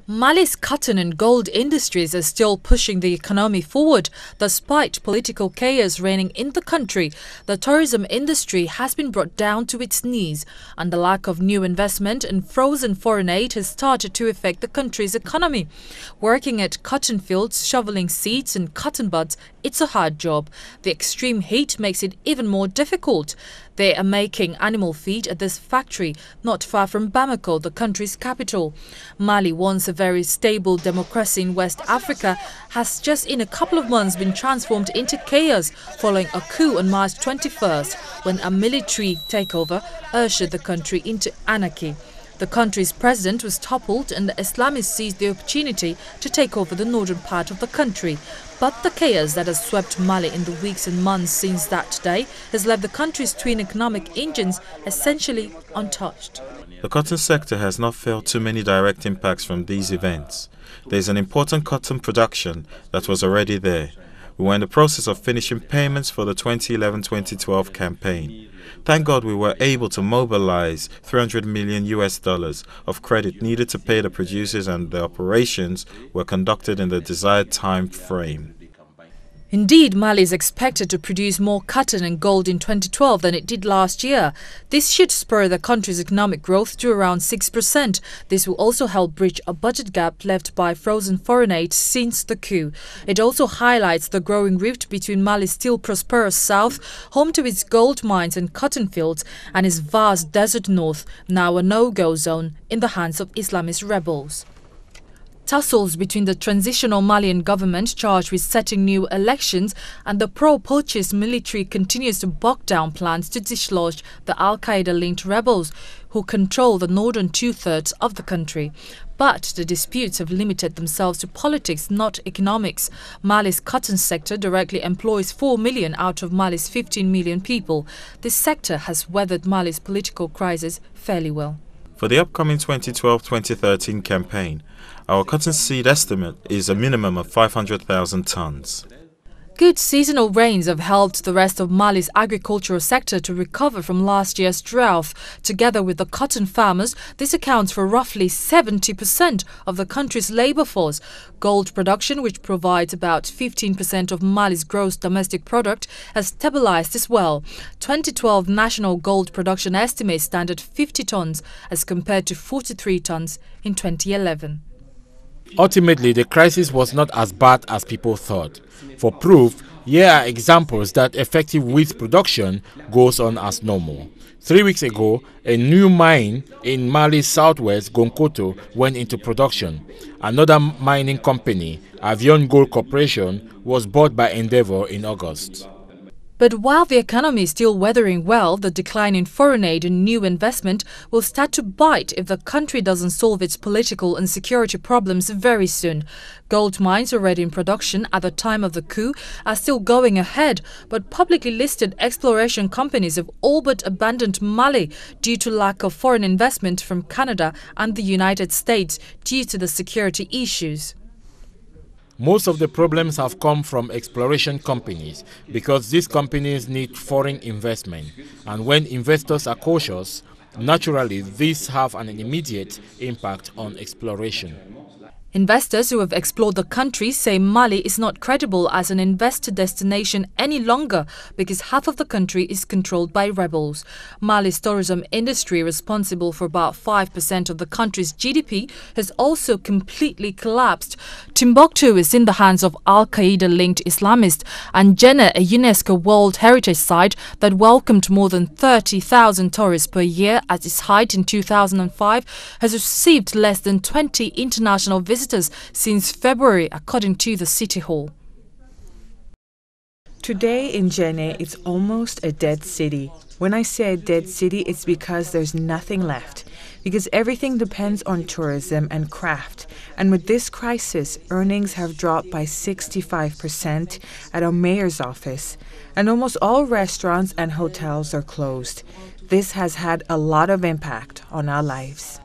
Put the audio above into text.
Mali's cotton and gold industries are still pushing the economy forward. Despite political chaos reigning in the country, the tourism industry has been brought down to its knees, and the lack of new investment and frozen foreign aid has started to affect the country's economy. Working at cotton fields, shoveling seeds and cotton buds, it's a hard job. The extreme heat makes it even more difficult. They are making animal feed at this factory not far from Bamako, the country's capital. Mali, once a very stable democracy in West Africa, has just in a couple of months been transformed into chaos following a coup on March 21st when a military takeover ushered the country into anarchy. The country's president was toppled and the Islamists seized the opportunity to take over the northern part of the country. But the chaos that has swept Mali in the weeks and months since that day has left the country's twin economic engines essentially untouched. The cotton sector has not felt too many direct impacts from these events. There is an important cotton production that was already there. We were in the process of finishing payments for the 2011-2012 campaign. Thank God we were able to mobilize $300 million of credit needed to pay the producers, and the operations were conducted in the desired time frame. Indeed, Mali is expected to produce more cotton and gold in 2012 than it did last year. This should spur the country's economic growth to around 6%. This will also help bridge a budget gap left by frozen foreign aid since the coup. It also highlights the growing rift between Mali's still prosperous south, home to its gold mines and cotton fields, and its vast desert north, now a no-go zone in the hands of Islamist rebels. Tussles between the transitional Malian government charged with setting new elections and the pro-purchase military continues to bog down plans to dislodge the Al-Qaeda-linked rebels who control the northern two-thirds of the country. But the disputes have limited themselves to politics, not economics. Mali's cotton sector directly employs 4 million out of Mali's 15 million people. This sector has weathered Mali's political crisis fairly well. For the upcoming 2012-2013 campaign, our cotton seed estimate is a minimum of 500,000 tons. Good seasonal rains have helped the rest of Mali's agricultural sector to recover from last year's drought. Together with the cotton farmers, this accounts for roughly 70% of the country's labor force. Gold production, which provides about 15% of Mali's gross domestic product, has stabilized as well. 2012 national gold production estimates stand at 50 tons as compared to 43 tons in 2011. Ultimately, the crisis was not as bad as people thought. For proof, here are examples that effective wheat production goes on as normal. 3 weeks ago, a new mine in Mali's southwest, Gonkoto, went into production. Another mining company, Avion Gold Corporation, was bought by Endeavour in August. But while the economy is still weathering well, the decline in foreign aid and new investment will start to bite if the country doesn't solve its political and security problems very soon. Gold mines already in production at the time of the coup are still going ahead, but publicly listed exploration companies have all but abandoned Mali due to lack of foreign investment from Canada and the United States due to the security issues. Most of the problems have come from exploration companies because these companies need foreign investment, and when investors are cautious, naturally these have an immediate impact on exploration. Investors who have explored the country say Mali is not credible as an investor destination any longer because half of the country is controlled by rebels. Mali's tourism industry, responsible for about 5% of the country's GDP, has also completely collapsed. Timbuktu is in the hands of Al-Qaeda-linked Islamists, and Djenné, a UNESCO World Heritage Site that welcomed more than 30,000 tourists per year at its height in 2005, has received less than 20 international visitors since February, according to the City Hall. Today in Djenné, it's almost a dead city. When I say a dead city, it's because there's nothing left. Because everything depends on tourism and craft. And with this crisis, earnings have dropped by 65% at our mayor's office. And almost all restaurants and hotels are closed. This has had a lot of impact on our lives.